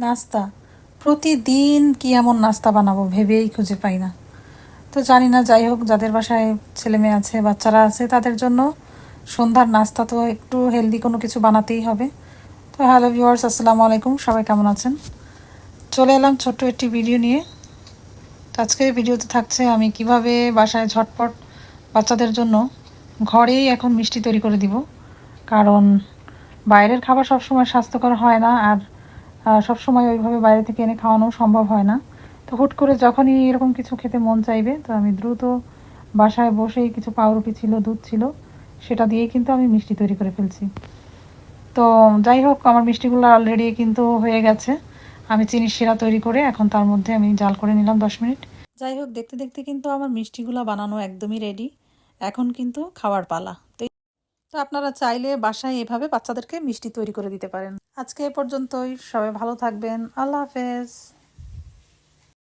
নাস্তা প্রতিদিন কি এমন নাস্তা বানাবো ভেবেই খুঁজে পাই না। তো জানি না, যাই হোক, যাদের বাসায় ছেলে মেয়ে আছে, বাচ্চারা আছে, তাদের জন্য সন্ধ্যার নাস্তা তো একটু হেলদি কোনো কিছু বানাতেই হবে। তো হ্যালো ভিউয়ার্স, আসসালামু আলাইকুম, সবাই কেমন আছেন? চলে এলাম ছোট্ট একটি ভিডিও নিয়ে। তো আজকের ভিডিওতে থাকছে আমি কিভাবে বাসায় ঝটপট বাচ্চাদের জন্য ঘরেই এখন মিষ্টি তৈরি করে দিব। কারণ বাইরের খাবার সবসময় স্বাস্থ্যকর হয় না, আর সবসময় ওইভাবে বাইরে থেকে এনে খাওয়ানো সম্ভব হয় না। তো হুট করে যখনই এরকম কিছু খেতে মন চাইবে, তো আমি দ্রুত বাসায় বসেই কিছু পাউরুটি ছিল, দুধ ছিল, সেটা দিয়েই কিন্তু আমি মিষ্টি তৈরি করে ফেলছি। তো যাই হোক, আমার মিষ্টিগুলো অলরেডি কিন্তু হয়ে গেছে। আমি চিনির শিরা তৈরি করে এখন তার মধ্যে আমি জাল করে নিলাম 10 মিনিট। যাই হোক, দেখতে দেখতে কিন্তু আমার মিষ্টিগুলো বানানো একদমই রেডি। এখন কিন্তু খাওয়ার পালা। তো আপনারা চাইলে বাসায় এভাবে বাচ্চাদেরকে মিষ্টি তৈরি করে দিতে পারেন। আজকে এ পর্যন্তই, সবাই ভালো থাকবেন, আল্লাহ হাফেজ।